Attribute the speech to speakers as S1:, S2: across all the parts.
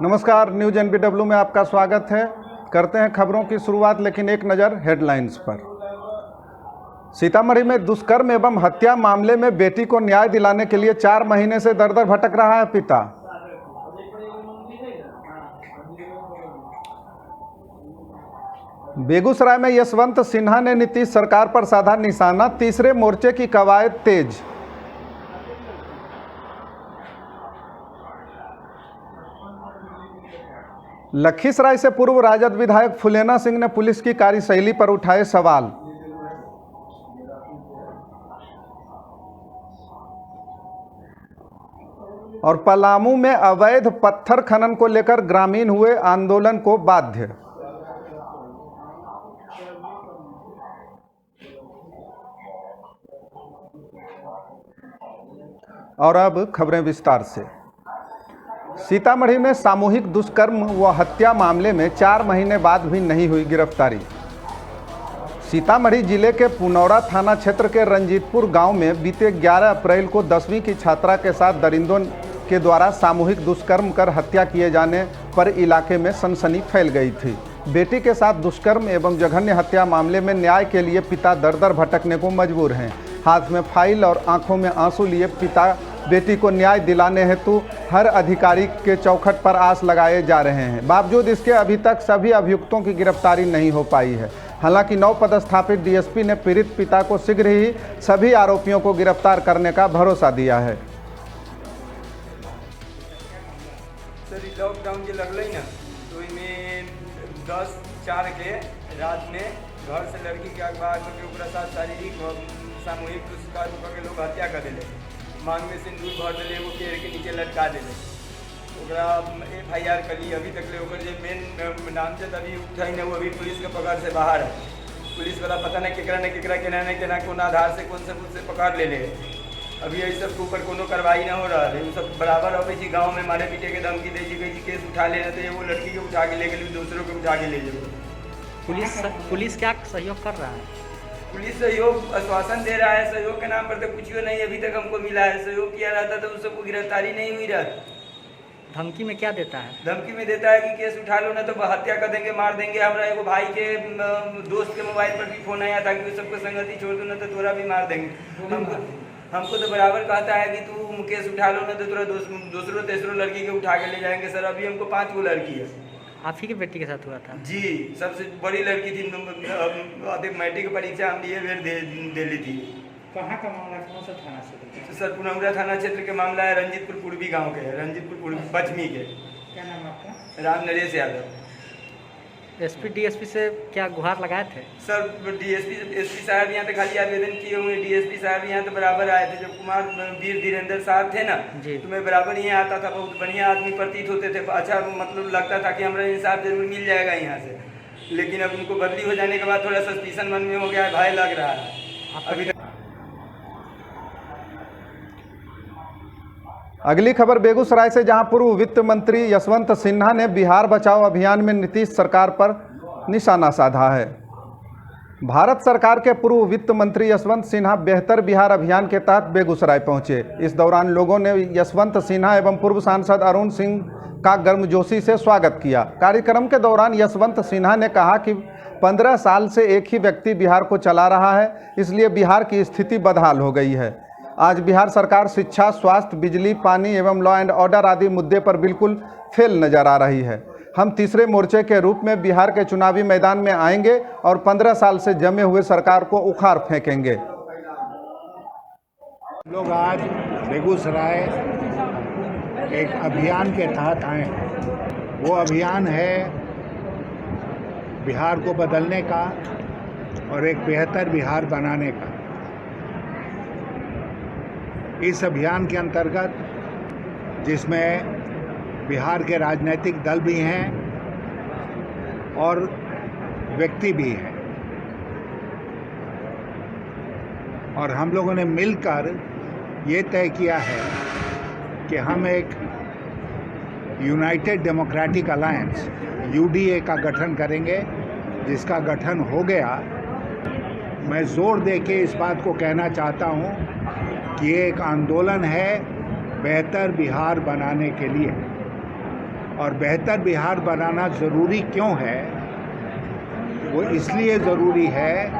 S1: नमस्कार, न्यूज एनपीडब्ल्यू में आपका स्वागत है। करते हैं खबरों की शुरुआत, लेकिन एक नज़र हेडलाइंस पर। सीतामढ़ी में दुष्कर्म एवं हत्या मामले में बेटी को न्याय दिलाने के लिए 4 महीने से दर दर भटक रहा है पिता। बेगूसराय में यशवंत सिन्हा ने नीतीश सरकार पर साधा निशाना, तीसरे मोर्चे की कवायद तेज। लखीसराय से पूर्व राजद विधायक फुलेना सिंह ने पुलिस की कार्यशैली पर उठाए सवाल। और पलामू में अवैध पत्थर खनन को लेकर ग्रामीण हुए आंदोलन को बाध्य। और अब खबरें विस्तार से। सीतामढ़ी में सामूहिक दुष्कर्म व हत्या मामले में 4 महीने बाद भी नहीं हुई गिरफ्तारी। सीतामढ़ी जिले के पुनौरा थाना क्षेत्र के रंजीतपुर गांव में बीते 11 अप्रैल को 10वीं की छात्रा के साथ दरिंदों के द्वारा सामूहिक दुष्कर्म कर हत्या किए जाने पर इलाके में सनसनी फैल गई थी। बेटी के साथ दुष्कर्म एवं जघन्य हत्या मामले में न्याय के लिए पिता दर दर भटकने को मजबूर हैं। हाथ में फाइल और आंखों में आंसू लिए पिता बेटी को न्याय दिलाने हेतु हर अधिकारी के चौखट पर आस लगाए जा रहे हैं। बावजूद इसके अभी तक सभी अभियुक्तों की गिरफ्तारी नहीं हो पाई है। हालांकि नव पदस्थापित डीएसपी ने पीड़ित पिता को शीघ्र ही सभी आरोपियों को गिरफ्तार करने का भरोसा दिया है।
S2: सर लॉकडाउन जे लगल ना, तो इनमें 10/4 के रात में घर से लड़की के अगवा के साथ शारीरिक सामूहिक दुष्कर्म करके लोग हत्या कर दिले। मांग में सिंदूर भर दिले, वो पेड़ के नीचे लटका दिले। FIR करी। अभी तक ले मेन नामजद अभी उठाई ना, वो अभी पुलिस के पकड़ से बाहर है। पुलिस वाला पता नहीं केकरा केना कौन आधार से कौन से पकड़ ले ले। अभी ये सब के ऊपर कोनो कार्रवाई ना हो रहा है। वो सब बराबर अवे जी गाँव में मारे पीटे के धमकी दे जी केस उठा लेना, तो वो लड़की के उठा के ले गई, दूसरों को उठा के ले जाए।
S3: पुलिस क्या सहयोग कर रहा है?
S2: पुलिस सहयोग आश्वासन दे रहा है, सहयोग के नाम पर तो कुछ नहीं अभी तक हमको मिला है। सहयोग किया रहता तो उन सबको गिरफ्तारी नहीं हुई रहती।
S3: धमकी में क्या देता है?
S2: धमकी में देता है कि केस उठा लो ना तो हत्या कर देंगे, मार देंगे। हमारा एगो भाई के दोस्त के मोबाइल पर भी फोन आया था कि सबको संगति छोड़ दो ना तो तोरा भी मार देंगे। हमको तो बराबर कहता है कि तू केस उठा लो ना तो तोरा दूसरों तेसरों लड़की के उठा के ले जाएंगे। सर अभी हमको 5 गो लड़की है।
S3: आप ही के बेटी के साथ हुआ था?
S2: जी, सबसे बड़ी लड़की थी। मैट्रिक की परीक्षा हम दे ली थी।
S3: कहाँ का मामला, कौन सा थाना क्षेत्र?
S2: सर पुनौरा थाना क्षेत्र के मामला है। रंजीतपुर पूर्वी गांव के, रंजीतपुर पूर्वी पश्चिमी के।
S3: क्या नाम है आपका?
S2: राम नरेश यादव।
S3: SP DSP से क्या गुहार लगाए थे?
S2: सर SP साहब यहाँ तो खाली आवेदन किए हुए। DSP साहब यहाँ तो बराबर आए थे। जब कुमार वीर धीरेन्द्र साहब थे ना, तो मैं बराबर यहाँ आता था। बहुत बढ़िया आदमी प्रतीत होते थे। अच्छा मतलब लगता था कि हमारा इंसाफ जरूर मिल जाएगा यहाँ से। लेकिन अब उनको बदली हो जाने के बाद थोड़ा सस्पिशन मन में हो गया है, भय लग रहा है अभी।
S1: अगली खबर बेगूसराय से, जहां पूर्व वित्त मंत्री यशवंत सिन्हा ने बिहार बचाओ अभियान में नीतीश सरकार पर निशाना साधा है। भारत सरकार के पूर्व वित्त मंत्री यशवंत सिन्हा बेहतर बिहार अभियान के तहत बेगूसराय पहुंचे। इस दौरान लोगों ने यशवंत सिन्हा एवं पूर्व सांसद अरुण सिंह का गर्मजोशी से स्वागत किया। कार्यक्रम के दौरान यशवंत सिन्हा ने कहा कि 15 साल से एक ही व्यक्ति बिहार को चला रहा है, इसलिए बिहार की स्थिति बदहाल हो गई है। आज बिहार सरकार शिक्षा, स्वास्थ्य, बिजली, पानी एवं लॉ एंड ऑर्डर आदि मुद्दे पर बिल्कुल फेल नजर आ रही है। हम तीसरे मोर्चे के रूप में बिहार के चुनावी मैदान में आएंगे और 15 साल से जमे हुए सरकार को उखाड़ फेंकेंगे।
S4: लोग आज बेगूसराय एक अभियान के तहत आए हैं। वो अभियान है बिहार को बदलने का और एक बेहतर बिहार बनाने का। इस अभियान के अंतर्गत, जिसमें बिहार के राजनीतिक दल भी हैं और व्यक्ति भी हैं, और हम लोगों ने मिलकर ये तय किया है कि हम एक यूनाइटेड डेमोक्रेटिक अलायंस UDA का गठन करेंगे। जिसका गठन हो गया, मैं जोर दे के इस बात को कहना चाहता हूँ कि ये एक आंदोलन है बेहतर बिहार बनाने के लिए। और बेहतर बिहार बनाना ज़रूरी क्यों है? वो इसलिए ज़रूरी है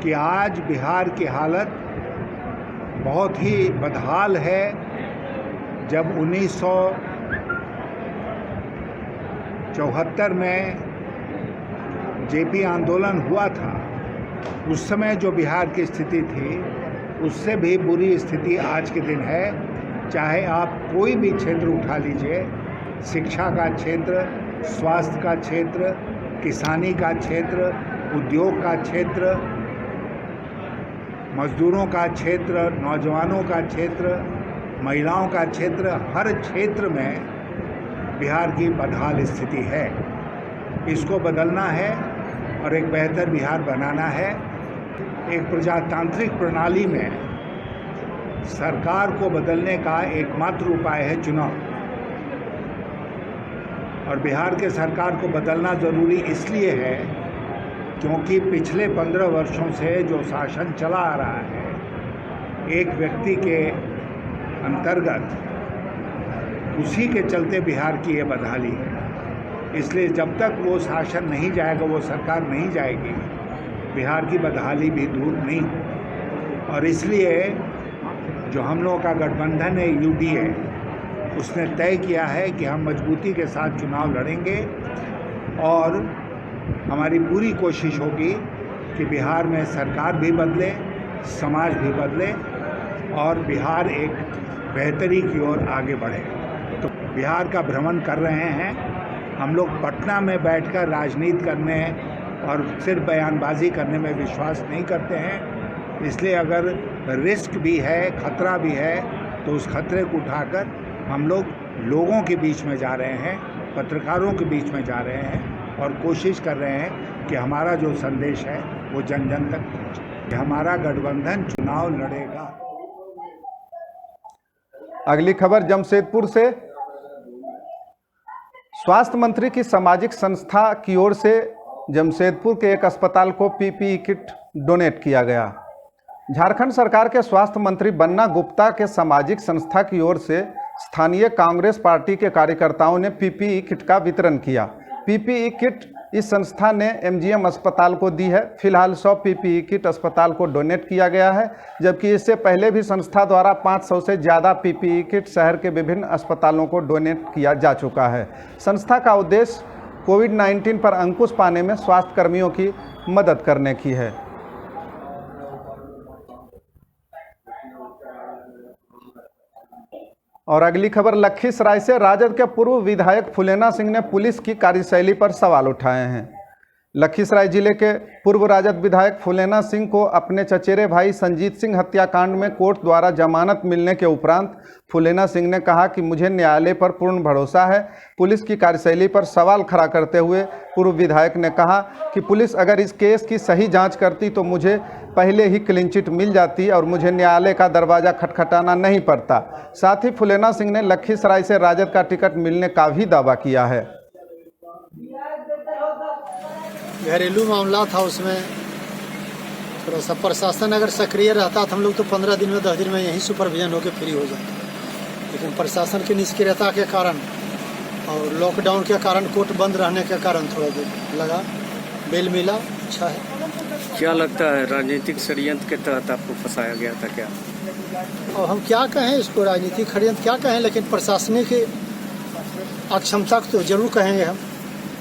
S4: कि आज बिहार की हालत बहुत ही बदहाल है। जब 1974 में जेपी आंदोलन हुआ था, उस समय जो बिहार की स्थिति थी उससे भी बुरी स्थिति आज के दिन है। चाहे आप कोई भी क्षेत्र उठा लीजिए, शिक्षा का क्षेत्र, स्वास्थ्य का क्षेत्र, किसानी का क्षेत्र, उद्योग का क्षेत्र, मजदूरों का क्षेत्र, नौजवानों का क्षेत्र, महिलाओं का क्षेत्र, हर क्षेत्र में बिहार की बदहाल स्थिति है। इसको बदलना है और एक बेहतर बिहार बनाना है। एक प्रजातांत्रिक प्रणाली में सरकार को बदलने का एकमात्र उपाय है चुनाव। और बिहार के सरकार को बदलना ज़रूरी इसलिए है क्योंकि पिछले 15 वर्षों से जो शासन चला आ रहा है, एक व्यक्ति के अंतर्गत, उसी के चलते बिहार की ये बदहाली है। इसलिए जब तक वो शासन नहीं जाएगा, वो सरकार नहीं जाएगी, बिहार की बदहाली भी दूर नहीं। और इसलिए जो हम लोगों का गठबंधन है यूडीए, उसने तय किया है कि हम मजबूती के साथ चुनाव लड़ेंगे और हमारी पूरी कोशिश होगी कि बिहार में सरकार भी बदले, समाज भी बदले और बिहार एक बेहतरी की ओर आगे बढ़े। तो बिहार का भ्रमण कर रहे हैं हम लोग। पटना में बैठकर राजनीति करने और सिर्फ बयानबाजी करने में विश्वास नहीं करते हैं। इसलिए अगर रिस्क भी है, खतरा भी है, तो उस खतरे को उठाकर हम लोग लोगों के बीच में जा रहे हैं, पत्रकारों के बीच में जा रहे हैं और कोशिश कर रहे हैं कि हमारा जो संदेश है वो जन जन तक पहुँचे। हमारा गठबंधन चुनाव लड़ेगा।
S1: अगली खबर जमशेदपुर से। स्वास्थ्य मंत्री की सामाजिक संस्था की ओर से जमशेदपुर के एक अस्पताल को पीपीई किट डोनेट किया गया। झारखंड सरकार के स्वास्थ्य मंत्री बन्ना गुप्ता के सामाजिक संस्था की ओर से स्थानीय कांग्रेस पार्टी के कार्यकर्ताओं ने पीपीई किट का वितरण किया। पीपीई किट इस संस्था ने एमजीएम अस्पताल को दी है। फिलहाल 100 पीपीई किट अस्पताल को डोनेट किया गया है, जबकि इससे पहले भी संस्था द्वारा 500 से ज़्यादा पीपीई किट शहर के विभिन्न अस्पतालों को डोनेट किया जा चुका है। संस्था का उद्देश्य कोविड-19 पर अंकुश पाने में स्वास्थ्य कर्मियों की मदद करने की है। और अगली खबर लखीसराय से। राजद के पूर्व विधायक फुलेना सिंह ने पुलिस की कार्यशैली पर सवाल उठाए हैं। लखीसराय जिले के पूर्व राजद विधायक फुलेना सिंह को अपने चचेरे भाई संजीत सिंह हत्याकांड में कोर्ट द्वारा जमानत मिलने के उपरांत फुलेना सिंह ने कहा कि मुझे न्यायालय पर पूर्ण भरोसा है। पुलिस की कार्यशैली पर सवाल खड़ा करते हुए पूर्व विधायक ने कहा कि पुलिस अगर इस केस की सही जांच करती तो मुझे पहले ही क्लीन चिट मिल जाती और मुझे न्यायालय का दरवाज़ा खटखटाना नहीं पड़ता। साथ ही फुलेना सिंह ने लखीसराय से राजद का टिकट मिलने का भी दावा किया है।
S5: घरेलू मामला था, उसमें थोड़ा सा प्रशासन अगर सक्रिय रहता तो हम लोग तो 15 दिन में 10 दिन में यहीं सुपरविजन होकर फ्री हो जाते, लेकिन प्रशासन की निष्क्रियता के कारण और लॉकडाउन के कारण कोर्ट बंद रहने के कारण थोड़ा देर लगा। बेल मिला, अच्छा है।
S6: क्या लगता है राजनीतिक षड्यंत्र के तहत आपको फंसाया गया था क्या?
S5: और हम क्या कहें इसको, राजनीतिक षड्यंत्र क्या कहें, लेकिन प्रशासनिक अक्षमता तो जरूर कहेंगे हम।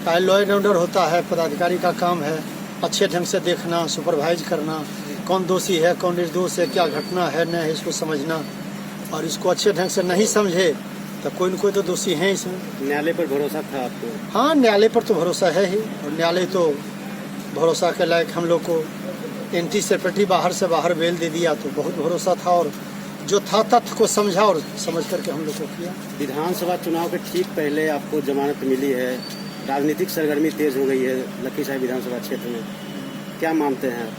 S5: चाहे लॉ एंड ऑर्डर होता है, पदाधिकारी का काम है अच्छे ढंग से देखना, सुपरवाइज करना, कौन दोषी है कौन निर्दोष है, क्या घटना है न है, इसको समझना। और इसको अच्छे ढंग से नहीं समझे तो कोई न कोई तो दोषी है इसमें।
S6: न्यायालय पर भरोसा था आपको?
S5: हाँ, न्यायालय पर तो भरोसा है ही, और न्यायालय तो भरोसा के लायक हम लोग को एंटी सेक्रेटरी बाहर से बाहर बेल दे दिया, तो बहुत भरोसा था और जो था तथ्य को समझा और समझ करके हम लोग को किया।
S6: विधानसभा चुनाव के ठीक पहले आपको जमानत मिली है, राजनीतिक सरगर्मी तेज हो गई है लखीसराय विधानसभा क्षेत्र में, क्या मानते हैं आप?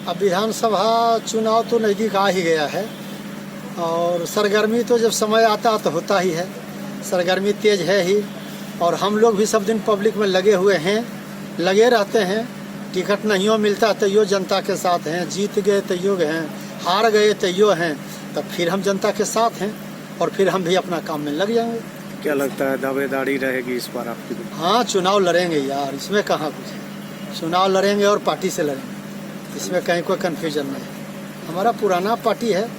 S5: अब विधानसभा चुनाव तो नज़दीक आ ही गया है और सरगर्मी तो जब समय आता तो होता ही है, सरगर्मी तेज है ही। और हम लोग भी सब दिन पब्लिक में लगे हुए हैं, लगे रहते हैं। टिकट नहीं मिलता तो यो जनता के साथ हैं, जीत गए तो यो हैं, हार गए तो यो हैं, तब फिर हम जनता के साथ हैं और फिर हम भी अपना काम में लग जाएंगे।
S6: क्या लगता है दावेदारी रहेगी इस बार आपकी?
S5: हाँ, चुनाव लड़ेंगे यार, इसमें कहाँ कुछ है। चुनाव लड़ेंगे और पार्टी से लड़ेंगे, इसमें कहीं कोई कन्फ्यूजन नहीं है। हमारा पुराना पार्टी है,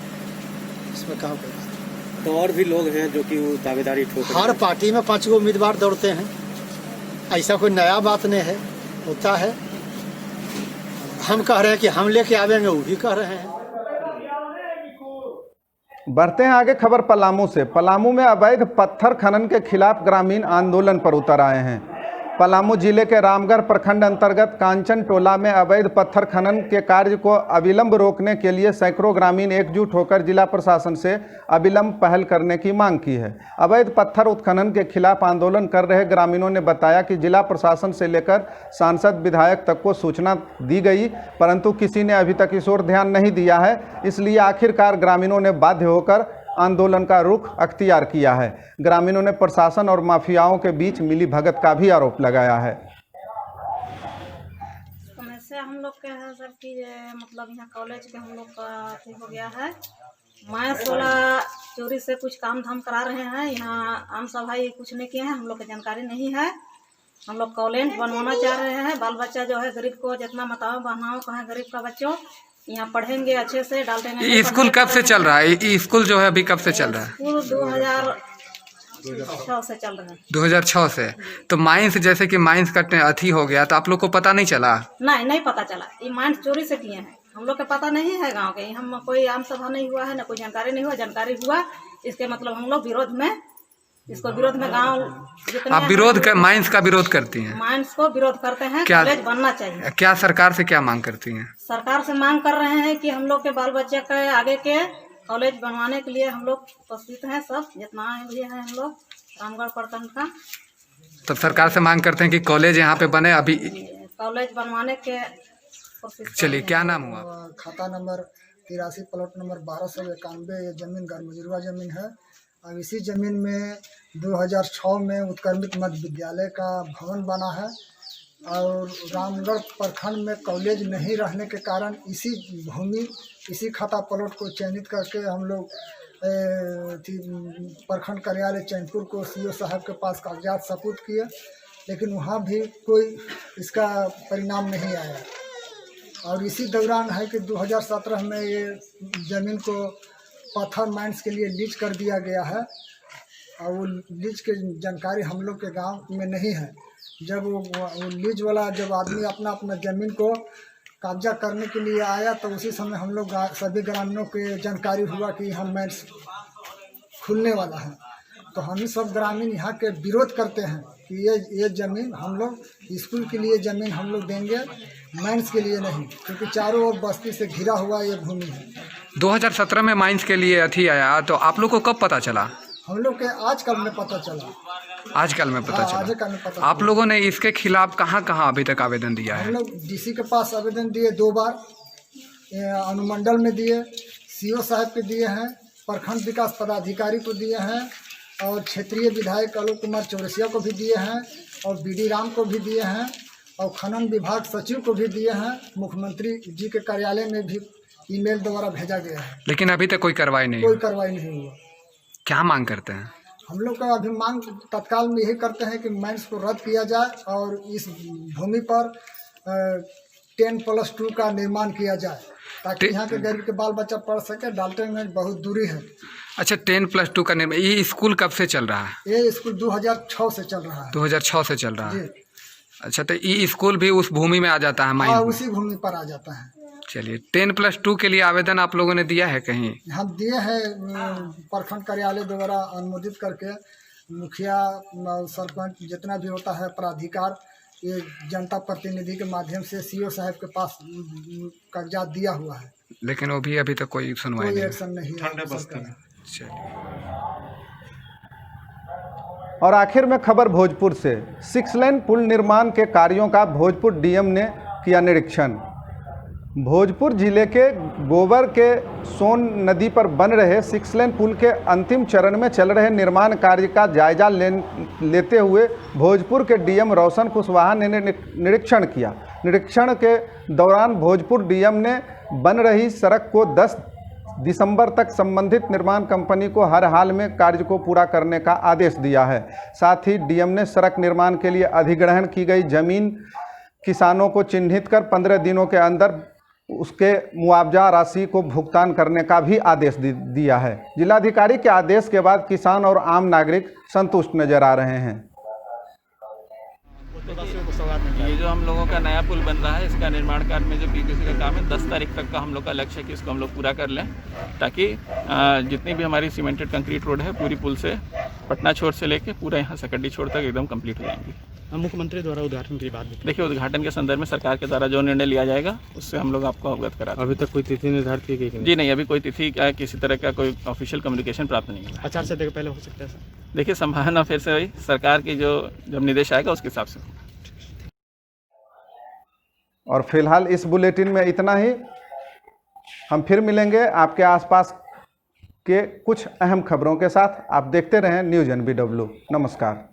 S5: इसमें कहाँ कोई बात।
S6: तो और भी लोग हैं जो कि वो दावेदारी ठोक रहे हैं।
S5: हर पार्टी में 5 उम्मीदवार दौड़ते हैं, ऐसा कोई नया बात नहीं है, होता है। हम कह रहे हैं कि हम लेके आवेंगे, वो भी कह रहे हैं।
S1: बढ़ते हैं आगे खबर पलामू से। पलामू में अवैध पत्थर खनन के खिलाफ ग्रामीण आंदोलन पर उतर आए हैं। पलामू जिले के रामगढ़ प्रखंड अंतर्गत कांचन टोला में अवैध पत्थर खनन के कार्य को अविलंब रोकने के लिए सैकड़ों ग्रामीण एकजुट होकर जिला प्रशासन से अविलंब पहल करने की मांग की है। अवैध पत्थर उत्खनन के खिलाफ आंदोलन कर रहे ग्रामीणों ने बताया कि जिला प्रशासन से लेकर सांसद विधायक तक को सूचना दी गई, परंतु किसी ने अभी तक इस ओर ध्यान नहीं दिया है। इसलिए आखिरकार ग्रामीणों ने बाध्य होकर आंदोलन का रुख अख्तियार किया है। ग्रामीणों ने प्रशासन और माफियाओं के बीच मिली भगत का भी आरोप लगाया है।
S7: समस्या हम लोग के है सर कि मतलब यहाँ कॉलेज के हम लोग का अथी हो गया है। मैथ्स वाला चोरी से कुछ काम धाम करा रहे हैं। यहाँ आम सभाई कुछ नहीं किए हैं, हम लोग को जानकारी नहीं है। हम लोग कॉलेज बनवाना चाह रहे हैं। बाल बच्चा जो है गरीब को जितना बताओ बहनाओं कहाँ गरीब का बच्चों यहाँ पढ़ेंगे अच्छे से डालते हैं।
S8: स्कूल कब से चल रहा है? ये स्कूल जो है अभी कब से चल रहा है?
S7: स्कूल 2006 से चल रहा है।
S8: 2006 से। तो माइंस जैसे कि माइंस का अथी हो गया तो आप लोग को पता नहीं चला?
S7: नहीं पता चला। ये माइंस चोरी से किए हैं, हम लोग को पता नहीं है। गांव के हम कोई आम सभा नहीं हुआ है, ना कोई जानकारी नहीं हुआ। जानकारी हुआ इसके मतलब हम लोग विरोध में, इसको विरोध में गांव
S8: आप विरोध कर माइंस का विरोध करती हैं?
S7: माइंस को विरोध करते हैं।
S8: क्या
S7: कॉलेज बनना चाहिए।
S8: क्या सरकार से क्या मांग करती हैं?
S7: सरकार से मांग कर रहे हैं कि हम लोग के बाल बच्चे के आगे के कॉलेज बनवाने के लिए हम लोग उपस्थित हैं। सब जितना भी है हम लोग रामगढ़ प्रखंड का।
S8: तब सरकार से मांग करते हैं कि कॉलेज यहाँ पे बने। अभी
S7: कॉलेज बनवाने के
S8: चलिए, क्या नाम हुआ?
S5: खाता नंबर 83 प्लॉट नंबर 1291 ये जमीन गरमुजरुआ जमीन है। अब इसी ज़मीन में 2006 में उत्क्रमित मध्य विद्यालय का भवन बना है और रामगढ़ प्रखंड में कॉलेज नहीं रहने के कारण इसी भूमि, इसी खाता प्लॉट को चयनित करके हम लोग प्रखंड कार्यालय चैनपुर को सीओ साहब के पास कागजात सपुर्द किए, लेकिन वहाँ भी कोई इसका परिणाम नहीं आया। और इसी दौरान है कि 2017 में ये ज़मीन को पत्थर माइंस के लिए लीज कर दिया गया है और वो लीज की जानकारी हम लोग के गांव में नहीं है। जब वो लीज वाला जब आदमी अपना ज़मीन को कब्जा करने के लिए आया तो उसी समय हम लोग सभी ग्रामीणों के जानकारी हुआ कि हम माइंस खुलने वाला है। तो हम सब ग्रामीण यहाँ के विरोध करते हैं कि ये ज़मीन हम लोग स्कूल के लिए ज़मीन हम लोग देंगे, माइंस के लिए नहीं, क्योंकि चारों ओर बस्ती से घिरा हुआ ये भूमि है।
S8: 2017 में माइंस के लिए अथी आया तो आप लोग को कब पता चला?
S5: हम लोग के आजकल में पता चला।
S8: आजकल में पता चला।
S5: आजकल में पता
S8: आप लोगों ने इसके खिलाफ कहाँ अभी तक आवेदन दिया है?
S5: हम लोग डीसी के पास आवेदन दिए 2 बार, अनुमंडल में दिए, सीओ साहब के दिए हैं, प्रखंड विकास पदाधिकारी को दिए हैं और क्षेत्रीय विधायक आलोक कुमार चौरसिया को भी दिए हैं और बीडी राम को भी दिए हैं और खनन विभाग सचिव को भी दिए हैं। मुख्यमंत्री जी के कार्यालय में भी ईमेल द्वारा भेजा गया है,
S8: लेकिन अभी तक कोई कार्रवाई नहीं
S5: हुआ। क्या
S8: मांग करते हैं?
S5: हम लोग का अभी मांग तत्काल में यही करते हैं कि माइंस को रद्द किया जाए और इस भूमि पर 10+2 का निर्माण किया जाए ताकि यहाँ के गरीब के बाल बच्चा पढ़ सके। डाल्टनगंज बहुत दूरी है।
S8: अच्छा, 10+2 का निर्माण। ये स्कूल कब से चल रहा है?
S5: ये स्कूल 2006 से चल रहा है।
S8: 2006 से चल रहा है। अच्छा, तो ये स्कूल भी उस भूमि में आ जाता है?
S5: हाँ, उसी भूमि पर आ जाता है।
S8: चलिए, 10+2 के लिए आवेदन आप लोगों ने दिया है कहीं?
S5: हम दिए हैं प्रखंड कार्यालय द्वारा अनुमोदित करके। मुखिया सरपंच जितना भी होता है पदाधिकार, ये जनता प्रतिनिधि के माध्यम से सीओ साहब के पास कागजात दिया हुआ है,
S8: लेकिन वो भी अभी तक कोई सुनवाई नहीं,
S5: एक्शन नहीं है।
S1: और आखिर में खबर भोजपुर से। 6 लेन पुल निर्माण के कार्यों का भोजपुर डीएम ने किया निरीक्षण। भोजपुर जिले के गोबर के सोन नदी पर बन रहे 6 लेन पुल के अंतिम चरण में चल रहे निर्माण कार्य का जायजा लेते हुए भोजपुर के डीएम रोशन कुशवाहा ने निरीक्षण किया। निरीक्षण के दौरान भोजपुर डीएम ने बन रही सड़क को 10 दिसंबर तक संबंधित निर्माण कंपनी को हर हाल में कार्य को पूरा करने का आदेश दिया है। साथ ही डीएम ने सड़क निर्माण के लिए अधिग्रहण की गई जमीन किसानों को चिन्हित कर 15 दिनों के अंदर उसके मुआवजा राशि को भुगतान करने का भी आदेश दिया है। जिलाधिकारी के आदेश के बाद किसान और आम नागरिक संतुष्ट नजर आ रहे हैं।
S9: ये जो हम लोगों का नया पुल बन रहा है, इसका निर्माण कार्य में जो पीवीसी का काम है 10 तारीख तक का हम लोग का लक्ष्य है कि इसको हम लोग पूरा कर लें, ताकि जितनी भी हमारी सीमेंटेड कंक्रीट रोड है पूरी पुल से पटना छोर से लेके पूरा यहाँ सकड्डी छोर तक एकदम कंप्लीट हो जाएंगी।
S6: मुख्यमंत्री द्वारा उद्घाटन की बात
S9: देखिए, उद्घाटन के संदर्भ में सरकार के द्वारा जो निर्णय लिया जाएगा उससे हम लोग आपको अवगत करा दें।
S6: अभी तक कोई तिथि निर्धारित की गई?
S9: जी नहीं, अभी कोई तिथि का किसी तरह का कोई ऑफिशियल कम्युनिकेशन प्राप्त नहीं हुआ।
S6: आचार संहिता के पहले हो सकता है सर?
S9: देखिए, संभावना फिर से वही सरकार की जो जब निर्देश आएगा उसके हिसाब से।
S1: और फिलहाल इस बुलेटिन में इतना ही। हम फिर मिलेंगे आपके आसपास के कुछ अहम खबरों के साथ। आप देखते रहें न्यूज़ NBW। नमस्कार।